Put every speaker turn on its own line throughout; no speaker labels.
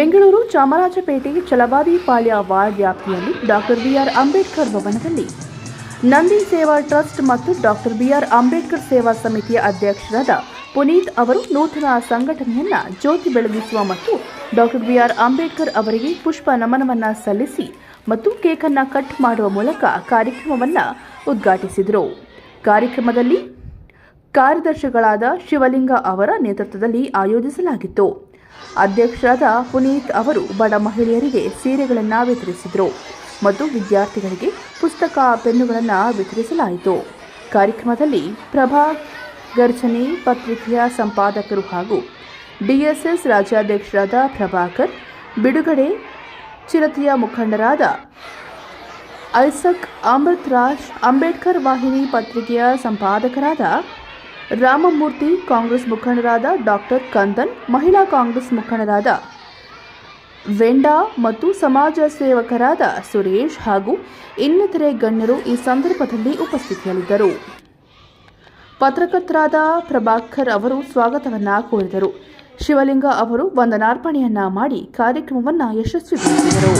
ಬೆಂಗಳೂರು ಚಾಮರಾಜಪೇಟೆ ಛಲವಾದಿ ಪಾಳ್ಯ ward ವ್ಯಾಪ್ತಿಯಲ್ಲಿ doctor B R Ambedkar ಭವನದಲ್ಲಿ ನಂದಿ ಸೇವಾ ಟ್ರಸ್ಟ್ ಮತ್ತು ಡಾಕ್ಟರ್ ಬಿಆರ್ ಅಂಬೇಡ್ಕರ್ ಸೇವಾ ಸಮಿತಿಯ ಅಧ್ಯಕ್ಷರಾದ ಪುನೀತ್ ಅವರು ನೂತನ ಸಂಘಟನೆಯನ್ನ ಜ್ಯೋತಿ ಬೆಳಗಿಸುವ ಮತ್ತು ಡಾಕ್ಟರ್ ಬಿಆರ್ ಅಂಬೇಡ್ಕರ್ ಅವರಿಗೆ ಪುಷ್ಪ ನಮನವನ್ನು ಸಲ್ಲಿಸಿ ಮತ್ತು ಕೇಕ್ ಅನ್ನು ಕಟ್ ಮಾಡುವ ಮೂಲಕ ಕಾರ್ಯಕ್ರಮವನ್ನು ಉದ್ಘಾಟಿಸಿದರು. ಕಾರ್ಯಕ್ರಮದಲ್ಲಿ ಕಾರ್ಯದರ್ಶಿಗಳಾದ ಶಿವಲಿಂಗ ಅವರ ನೇತೃತ್ವದಲ್ಲಿ ಆಯೋಜಿಸಲಾಗಿತ್ತು. ಅಧ್ಯಕ್ಷರಾದ ಪುನೀತ್ ಅವರು ಬಡ ಮಹಿಳೆಯರಿಗೆ ಸೀರೆಗಳನ್ನು ವಿತರಿಸಿದರು ಮತ್ತು ವಿದ್ಯಾರ್ಥಿಗಳಿಗೆ ಪುಸ್ತಕ ಪೆನ್ನುಗಳನ್ನು ವಿತರಿಸಲಾಯಿತು. ಕಾರ್ಯಕ್ರಮದಲ್ಲಿ ಪ್ರಭಾ ಗರ್ಜನೆ ಪತ್ರಿಕೆಯ ಸಂಪಾದಕರು ಹಾಗೂ ಡಿಎಸ್ಎಸ್ ರಾಜ್ಯಾಧ್ಯಕ್ಷರಾದ ಪ್ರಭಾಕರ್, ಬಿಡುಗಡೆ ಚಿರತೆಯ ಮುಖಂಡರಾದ ಐಸಕ್ ಅಮೃತರಾಜ್, ಅಂಬೇಡ್ಕರ್ ವಾಹಿನಿ ಪತ್ರಿಕೆಯ ಸಂಪಾದಕರಾದ ರಾಮಮೂರ್ತಿ, ಕಾಂಗ್ರೆಸ್ ಮುಖಂಡರಾದ ಡಾಕ್ಟರ್ ಕಂದನ್, ಮಹಿಳಾ ಕಾಂಗ್ರೆಸ್ ಮುಖಂಡರಾದ ವೆಂಡಾ ಮತ್ತು ಸಮಾಜ ಸೇವಕರಾದ ಸುರೇಶ್ ಹಾಗೂ ಇನ್ನಿತರೆ ಗಣ್ಯರು ಈ ಸಂದರ್ಭದಲ್ಲಿ ಉಪಸ್ಥಿತಿಯಲ್ಲಿದ್ದರು. ಪತ್ರಕರ್ತರಾದ ಪ್ರಭಾಕರ್ ಅವರು ಸ್ವಾಗತವನ್ನ ಕೋರಿದರು. ಶಿವಲಿಂಗ ಅವರು ವಂದನಾರ್ಪಣೆಯನ್ನ ಮಾಡಿ ಕಾರ್ಯಕ್ರಮವನ್ನು ಯಶಸ್ವಿಗೊಳಿಸಿದರು.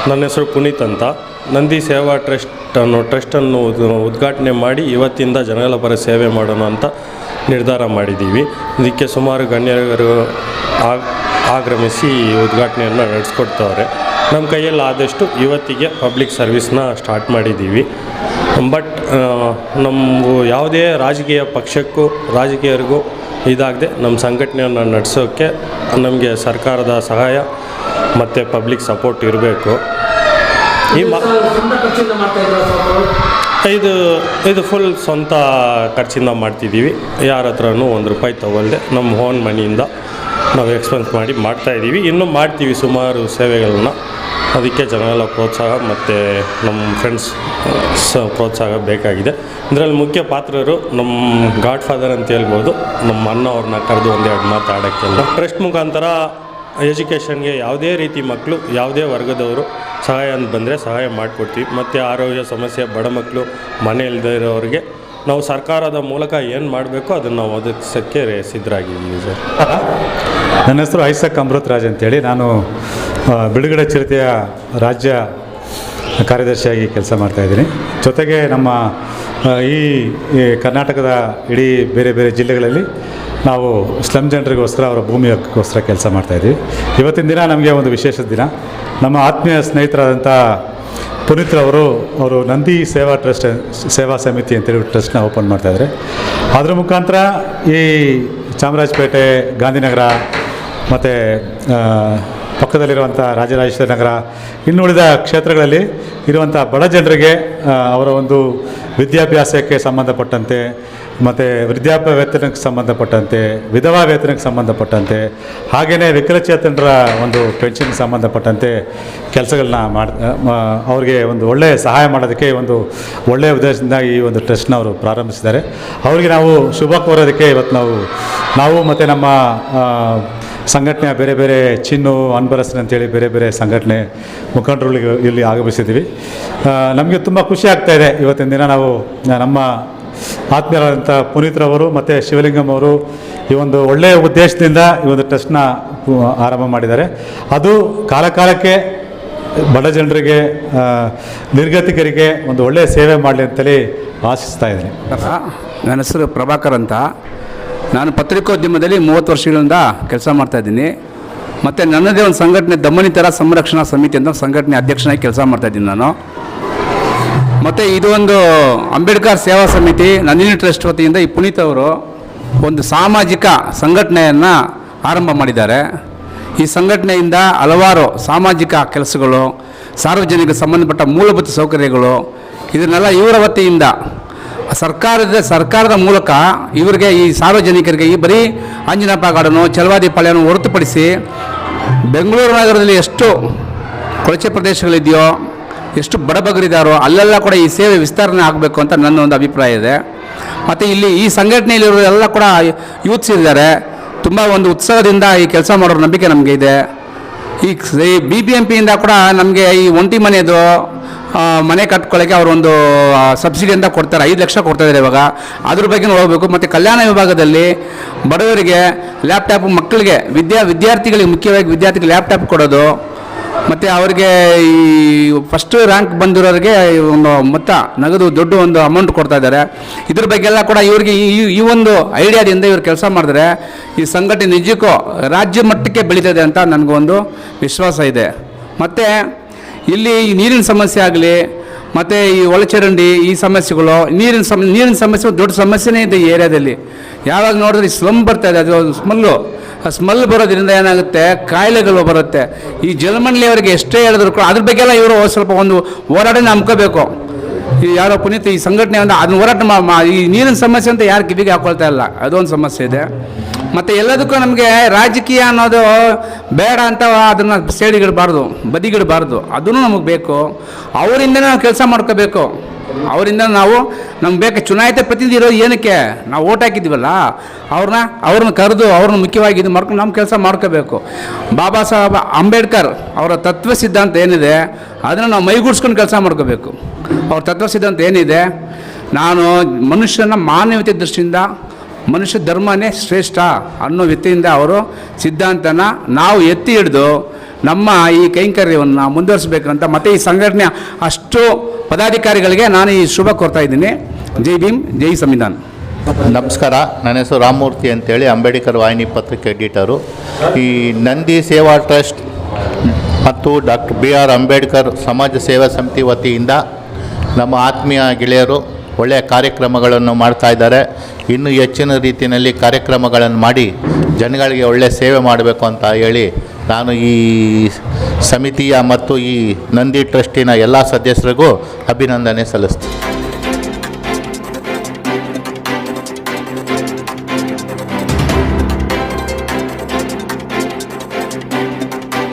ನನ್ನ ಹೆಸರು ಪುನೀತ್ ಅಂತ. ನಂದಿ ಸೇವಾ ಟ್ರಸ್ಟನ್ನು ಉದ್ಘಾಟನೆ ಮಾಡಿ ಇವತ್ತಿಂದ ಜನಗಳ ಪರ ಸೇವೆ ಮಾಡೋಣ ಅಂತ ನಿರ್ಧಾರ ಮಾಡಿದ್ದೀವಿ. ಇದಕ್ಕೆ ಸುಮಾರು ಗಣ್ಯರು ಆಗಮಿಸಿ ಉದ್ಘಾಟನೆಯನ್ನು ನಡೆಸ್ಕೊಡ್ತವ್ರೆ. ನಮ್ಮ ಕೈಯಲ್ಲಿ ಆದಷ್ಟು ಇವತ್ತಿಗೆ ಪಬ್ಲಿಕ್ ಸರ್ವಿಸ್ನ ಸ್ಟಾರ್ಟ್ ಮಾಡಿದ್ದೀವಿ. ಬಟ್ ನಮ್ಮ ಯಾವುದೇ ರಾಜಕೀಯ ಪಕ್ಷಕ್ಕೂ ರಾಜಕೀಯರಿಗೂ ಇದಾಗದೆ ನಮ್ಮ ಸಂಘಟನೆಯನ್ನು ನಡೆಸೋಕ್ಕೆ ನಮಗೆ ಸರ್ಕಾರದ ಸಹಾಯ ಮತ್ತು ಪಬ್ಲಿಕ್ ಸಪೋರ್ಟ್ ಇರಬೇಕು. ಇದು ಫುಲ್ ಸ್ವಂತ ಖರ್ಚಿಂದ ಮಾಡ್ತಿದ್ದೀವಿ. ಯಾರ ಹತ್ರನೂ ₹1 ತಗೊಳ್ಳದೆ ನಮ್ಮ ಓನ್ ಮನಿಯಿಂದ ನಾವು ಎಕ್ಸ್ಪೆನ್ಸ್ ಮಾಡಿ ಮಾಡ್ತಾಯಿದ್ದೀವಿ. ಇನ್ನೂ ಮಾಡ್ತೀವಿ ಸುಮಾರು ಸೇವೆಗಳನ್ನ. ಅದಕ್ಕೆ ಜನಗಳ ಪ್ರೋತ್ಸಾಹ ಮತ್ತು ನಮ್ಮ ಫ್ರೆಂಡ್ಸ್ ಪ್ರೋತ್ಸಾಹ ಬೇಕಾಗಿದೆ. ಇದರಲ್ಲಿ ಮುಖ್ಯ ಪಾತ್ರರು ನಮ್ಮ ಗಾಡ್ ಫಾದರ್ ಅಂತ ಹೇಳ್ಬೋದು. ನಮ್ಮ ಅಣ್ಣ ಅವ್ರನ್ನ ಕರೆದು ಒಂದೆರಡು ಮಾತಾಡೋಕ್ಕೆಲ್ಲ ಟ್ರಸ್ಟ್ ಮುಖಾಂತರ ಎಜುಕೇಷನ್ಗೆ ಯಾವುದೇ ರೀತಿ ಮಕ್ಕಳು ಯಾವುದೇ ವರ್ಗದವರು ಸಹಾಯ ಅಂತ ಬಂದರೆ ಸಹಾಯ ಮಾಡಿಕೊಡ್ತೀವಿ. ಮತ್ತು ಆರೋಗ್ಯ ಸಮಸ್ಯೆ, ಬಡ ಮಕ್ಕಳು, ಮನೆ ಇಲ್ಲದೆ ಇರೋರಿಗೆ ನಾವು ಸರ್ಕಾರದ ಮೂಲಕ ಏನು ಮಾಡಬೇಕು ಅದನ್ನು ನಾವು ಒದಗಿಸೋಕ್ಕೆ ಸಿದ್ಧರಾಗಿದ್ದೀವಿ ಸರ್.
ನನ್ನ ಹೆಸರು ಐಸಕ್ ಅಮೃತರಾಜ್ ಅಂತೇಳಿ. ನಾನು ಬಿಡುಗಡೆ ಚಿರತೆಯ ರಾಜ್ಯ ಕಾರ್ಯದರ್ಶಿಯಾಗಿ ಕೆಲಸ ಮಾಡ್ತಾಯಿದ್ದೀನಿ. ಜೊತೆಗೆ ನಮ್ಮ ಈ ಕರ್ನಾಟಕದ ಇಡೀ ಬೇರೆ ಬೇರೆ ಜಿಲ್ಲೆಗಳಲ್ಲಿ ನಾವು ಸ್ಲಮ್ ಜನರಿಗೋಸ್ಕರ ಅವರ ಭೂಮಿ ಹಕ್ಕಿಗೋಸ್ಕರ ಕೆಲಸ ಮಾಡ್ತಾಯಿದ್ದೀವಿ. ಇವತ್ತಿನ ದಿನ ನಮಗೆ ಒಂದು ವಿಶೇಷ ದಿನ. ನಮ್ಮ ಆತ್ಮೀಯ ಸ್ನೇಹಿತರಾದಂಥ ಅವರು ನಂದಿ ಸೇವಾ ಸಮಿತಿ ಅಂತೇಳಿ ಟ್ರಸ್ಟ್ನ ಓಪನ್ ಮಾಡ್ತಾಯಿದ್ದಾರೆ. ಅದರ ಮುಖಾಂತರ ಈ ಚಾಮರಾಜಪೇಟೆ, ಗಾಂಧಿನಗರ ಮತ್ತು ಪಕ್ಕದಲ್ಲಿರುವಂಥ ರಾಜರಾಜೇಶ್ವರಿ ನಗರ ಇನ್ನುಳಿದ ಕ್ಷೇತ್ರಗಳಲ್ಲಿ ಇರುವಂಥ ಬಡ ಜನರಿಗೆ ಅವರ ಒಂದು ವಿದ್ಯಾಭ್ಯಾಸಕ್ಕೆ ಸಂಬಂಧಪಟ್ಟಂತೆ ಮತ್ತು ವೃದ್ಧಾಪ್ಯ ವೇತನಕ್ಕೆ ಸಂಬಂಧಪಟ್ಟಂತೆ ವಿಧವಾ ವೇತನಕ್ಕೆ ಸಂಬಂಧಪಟ್ಟಂತೆ ಹಾಗೆಯೇ ವಿಕಲಚೇತನರ ಒಂದು ಪೆನ್ಷನ್ಗೆ ಸಂಬಂಧಪಟ್ಟಂತೆ ಕೆಲಸಗಳನ್ನ ಅವ್ರಿಗೆ ಒಂದು ಒಳ್ಳೆಯ ಸಹಾಯ ಮಾಡೋದಕ್ಕೆ ಒಂದು ಒಳ್ಳೆಯ ಉದ್ದೇಶದಿಂದ ಈ ಒಂದು ಟ್ರಸ್ಟ್ನ ಅವರು ಪ್ರಾರಂಭಿಸಿದ್ದಾರೆ. ಅವರಿಗೆ ನಾವು ಶುಭ ಕೋರೋದಕ್ಕೆ ಇವತ್ತು ನಾವು ಮತ್ತು ನಮ್ಮ ಸಂಘಟನೆಯ ಬೇರೆ ಬೇರೆ ಚಿನ್ನು ಅನ್ಬರಸನ್ ಅಂತೇಳಿ ಬೇರೆ ಬೇರೆ ಸಂಘಟನೆ ಮುಖಂಡರುಗಳಿಗೆ ಇಲ್ಲಿ ಆಗಮಿಸಿದ್ದೀವಿ. ನಮಗೆ ತುಂಬ ಖುಷಿ ಆಗ್ತಾಯಿದೆ. ಇವತ್ತಿನ ದಿನ ನಾವು ನಮ್ಮ ಆತ್ಮೀಯರಾದಂಥ ಪುನೀತ್ರವರು ಮತ್ತು ಶಿವಲಿಂಗಂ ಅವರು ಈ ಒಂದು ಒಳ್ಳೆಯ ಉದ್ದೇಶದಿಂದ ಈ ಒಂದು ಟ್ರಸ್ಟ್ನ ಆರಂಭ ಮಾಡಿದ್ದಾರೆ. ಅದು ಕಾಲಕಾಲಕ್ಕೆ ಬಡ ಜನರಿಗೆ ನಿರ್ಗತಿಕರಿಗೆ ಒಂದು ಒಳ್ಳೆಯ ಸೇವೆ ಮಾಡಲಿ ಅಂತೇಳಿ ಆಶಿಸ್ತಾ ಇದ್ದೀನಿ.
ನನ್ನ ಹೆಸರು ಪ್ರಭಾಕರ್ ಅಂತ. ನಾನು ಪತ್ರಿಕೋದ್ಯಮದಲ್ಲಿ 30 ವರ್ಷಗಳಿಂದ ಕೆಲಸ ಮಾಡ್ತಾಯಿದ್ದೀನಿ. ಮತ್ತು ನನ್ನದೇ ಒಂದು ಸಂಘಟನೆ ದಮನಿತರ ಸಂರಕ್ಷಣಾ ಸಮಿತಿ ಅಂತ ಸಂಘಟನೆ ಅಧ್ಯಕ್ಷನಾಗಿ ಕೆಲಸ ಮಾಡ್ತಾಯಿದ್ದೀನಿ ನಾನು. ಮತ್ತು ಇದು ಒಂದು ಅಂಬೇಡ್ಕರ್ ಸೇವಾ ಸಮಿತಿ ನಂದಿನಿ ಟ್ರಸ್ಟ್ ವತಿಯಿಂದ ಈ ಪುನೀತ್ ಅವರು ಒಂದು ಸಾಮಾಜಿಕ ಸಂಘಟನೆಯನ್ನು ಆರಂಭ ಮಾಡಿದ್ದಾರೆ. ಈ ಸಂಘಟನೆಯಿಂದ ಹಲವಾರು ಸಾಮಾಜಿಕ ಕೆಲಸಗಳು, ಸಾರ್ವಜನಿಕ ಸಂಬಂಧಪಟ್ಟ ಮೂಲಭೂತ ಸೌಕರ್ಯಗಳು ಇದನ್ನೆಲ್ಲ ಇವರ ವತಿಯಿಂದ ಸರ್ಕಾರದ ಮೂಲಕ ಇವರಿಗೆ ಈ ಸಾರ್ವಜನಿಕರಿಗೆ ಈ ಬರೀ ಆಂಜನೇಯಪ್ಪ ಗಾರ್ಡನು ಛಲವಾದಿ ಪಾಳ್ಯವನ್ನು ಹೊರತುಪಡಿಸಿ ಬೆಂಗಳೂರು ನಗರದಲ್ಲಿ ಎಷ್ಟು ಕೊಳಚೆ ಪ್ರದೇಶಗಳಿದೆಯೋ, ಎಷ್ಟು ಬಡಬಗರಿದ್ದಾರೋ ಅಲ್ಲೆಲ್ಲ ಕೂಡ ಈ ಸೇವೆ ವಿಸ್ತರಣೆ ಆಗಬೇಕು ಅಂತ ನನ್ನ ಒಂದು ಅಭಿಪ್ರಾಯ ಇದೆ. ಮತ್ತು ಇಲ್ಲಿ ಈ ಸಂಘಟನೆಯಲ್ಲಿರೋರೆಲ್ಲ ಕೂಡ ಯೂತ್ಸ್ ಇದ್ದಾರೆ. ತುಂಬ ಒಂದು ಉತ್ಸಾಹದಿಂದ ಈ ಕೆಲಸ ಮಾಡೋರ ನಂಬಿಕೆ ನಮಗೆ ಇದೆ. ಈ BBMPಯಿಂದ ಕೂಡ ನಮಗೆ ಈ ಒಂಟಿ ಮನೆಯದು ಮನೆ ಕಟ್ಕೊಳ್ಳೋಕ್ಕೆ ಅವರೊಂದು ಸಬ್ಸಿಡಿ ಅಂತ ಕೊಡ್ತಾರೆ, 5 ಲಕ್ಷ ಕೊಡ್ತಾಯಿದ್ದಾರೆ ಇವಾಗ. ಅದ್ರ ಬಗ್ಗೆ ಹೋಗಬೇಕು. ಮತ್ತು ಕಲ್ಯಾಣ ವಿಭಾಗದಲ್ಲಿ ಬಡವರಿಗೆ ಲ್ಯಾಪ್ಟಾಪ್, ಮಕ್ಕಳಿಗೆ ವಿದ್ಯಾರ್ಥಿಗಳಿಗೆ ಮುಖ್ಯವಾಗಿ ವಿದ್ಯಾರ್ಥಿಗಳಿಗೆ ಲ್ಯಾಪ್ಟಾಪ್ ಕೊಡೋದು, ಮತ್ತು ಅವರಿಗೆ ಈ ಫಸ್ಟ್ ರ್ಯಾಂಕ್ ಬಂದಿರೋರಿಗೆ ಒಂದು ಮೊತ್ತ ನಗದು ದೊಡ್ಡ ಒಂದು ಅಮೌಂಟ್ ಕೊಡ್ತಾ ಇದ್ದಾರೆ. ಇದ್ರ ಬಗ್ಗೆ ಎಲ್ಲ ಕೂಡ ಇವರಿಗೆ ಈ ಒಂದು ಐಡಿಯಾದಿಂದ ಇವರು ಕೆಲಸ ಮಾಡಿದ್ರೆ ಈ ಸಂಘಟನೆ ನಿಜಕ್ಕೂ ರಾಜ್ಯ ಮಟ್ಟಕ್ಕೆ ಬೆಳೀತದೆ ಅಂತ ನನಗೊಂದು ವಿಶ್ವಾಸ ಇದೆ. ಮತ್ತು ಇಲ್ಲಿ ಈ ನೀರಿನ ಸಮಸ್ಯೆ ಆಗಲಿ, ಮತ್ತು ಈ ಒಳಚರಂಡಿ ಈ ಸಮಸ್ಯೆಗಳು, ನೀರಿನ ಸಮಸ್ಯೆ ದೊಡ್ಡ ಸಮಸ್ಯೆನೇ ಇದೆ ಈ ಏರಿಯಾದಲ್ಲಿ. ಯಾವಾಗ ನೋಡಿದ್ರೆ ಈ ಸ್ಲಮ್ ಬರ್ತಾ ಇದೆ, ಅದು ಸ್ಮೆಲ್ ಬರೋದ್ರಿಂದ ಏನಾಗುತ್ತೆ, ಕಾಯಿಲೆಗಳು ಬರುತ್ತೆ. ಈ ಜಲಮಂಡಳಿಯವರಿಗೆ ಎಷ್ಟೇ ಹೇಳಿದ್ರು ಕೂಡ ಅದ್ರ ಬಗ್ಗೆ ಎಲ್ಲ ಇವರು ಸ್ವಲ್ಪ ಒಂದು ಹೋರಾಟನ ನಂಬ್ಕೋಬೇಕು. ಈ ಯಾರೋ ಪುನೀತ್ ಈ ಸಂಘಟನೆ ಅಂತ ಅದನ್ನ ಹೋರಾಟ ಈ ನೀರಿನ ಸಮಸ್ಯೆ ಅಂತ ಯಾರು ಕಿವಿಗೆ ಹಾಕೊಳ್ತಾ ಇಲ್ಲ, ಅದೊಂದು ಸಮಸ್ಯೆ ಇದೆ. ಮತ್ತು ಎಲ್ಲದಕ್ಕೂ ನಮಗೆ ರಾಜಕೀಯ ಅನ್ನೋದು ಬೇಡ ಅಂತ ಅದನ್ನು ಸೈಡಿಗಿಡಬಾರ್ದು, ಬದಿಗಿಡಬಾರ್ದು, ಅದೂ ನಮಗೆ ಬೇಕು. ಅವರಿಂದನೇ ನಾವು ಕೆಲಸ ಮಾಡ್ಕೋಬೇಕು. ಅವರಿಂದ ನಮ್ಗೆ ಬೇಕು ಚುನಾಯಿತ ಪ್ರತಿನಿಧಿ ಇರೋದು ಏನಕ್ಕೆ, ನಾವು ಓಟ್ ಹಾಕಿದ್ದೀವಲ್ಲ ಅವ್ರನ್ನ ಕರೆದು ಅವ್ರನ್ನ ಮುಖ್ಯವಾಗಿ ಇದು ಮಾಡ್ಕೊಂಡು ನಮ್ಮ ಕೆಲಸ ಮಾಡ್ಕೋಬೇಕು. ಬಾಬಾ ಸಾಹೇಬ್ ಅಂಬೇಡ್ಕರ್ ಅವರ ತತ್ವ ಸಿದ್ಧಾಂತ ಏನಿದೆ ಅದನ್ನು ನಾವು ಮೈಗೂಡಿಸ್ಕೊಂಡು ಕೆಲಸ ಮಾಡ್ಕೋಬೇಕು. ಅವ್ರ ತತ್ವ ಸಿದ್ಧಾಂತ ಏನಿದೆ, ನಾನು ಮನುಷ್ಯನ ಮಾನವೀಯತೆ ದೃಷ್ಟಿಯಿಂದ ಮನುಷ್ಯ ಧರ್ಮನೇ ಶ್ರೇಷ್ಠ ಅನ್ನೋ ವ್ಯಕ್ತಿಯಿಂದ ಅವರು ಸಿದ್ಧಾಂತನ ನಾವು ಎತ್ತಿ ಹಿಡಿದು ನಮ್ಮ ಈ ಕೈಂಕರ್ಯವನ್ನು ಮುಂದುವರಿಸಬೇಕಂತ ಮತ್ತು ಈ ಸಂಘಟನೆ ಅಷ್ಟು ಪದಾಧಿಕಾರಿಗಳಿಗೆ ನಾನು ಈ ಶುಭ ಕೋರ್ತಾ ಇದ್ದೀನಿ. ಜೈ ಭೀಮ್, ಜೈ ಸಂವಿಧಾನ.
ನಮಸ್ಕಾರ, ನನ್ನ ಹೆಸರು ರಾಮಮೂರ್ತಿ ಅಂತೇಳಿ, ಅಂಬೇಡ್ಕರ್ ವಾಹಿನಿ ಪತ್ರಿಕೆ ಎಡಿಟರು. ಈ ನಂದಿ ಸೇವಾ ಟ್ರಸ್ಟ್ ಮತ್ತು ಡಾಕ್ಟರ್ BR ಅಂಬೇಡ್ಕರ್ ಸಮಾಜ ಸೇವಾ ಸಮಿತಿ ವತಿಯಿಂದ ನಮ್ಮ ಆತ್ಮೀಯ ಗೆಳೆಯರು ಒಳ್ಳೆಯ ಕಾರ್ಯಕ್ರಮಗಳನ್ನು ಮಾಡ್ತಾ ಇದ್ದಾರೆ. ಇನ್ನೂ ಹೆಚ್ಚಿನ ರೀತಿಯಲ್ಲಿ ಕಾರ್ಯಕ್ರಮಗಳನ್ನು ಮಾಡಿ ಜನಗಳಿಗೆ ಒಳ್ಳೆಯ ಸೇವೆ ಮಾಡಬೇಕು ಅಂತ ಹೇಳಿ ನಾನು ಈ ಸಮಿತಿಯ ಮತ್ತು ಈ ನಂದಿ ಟ್ರಸ್ಟಿನ ಎಲ್ಲ ಸದಸ್ಯರಿಗೂ ಅಭಿನಂದನೆ ಸಲ್ಲಿಸ್ತೀನಿ.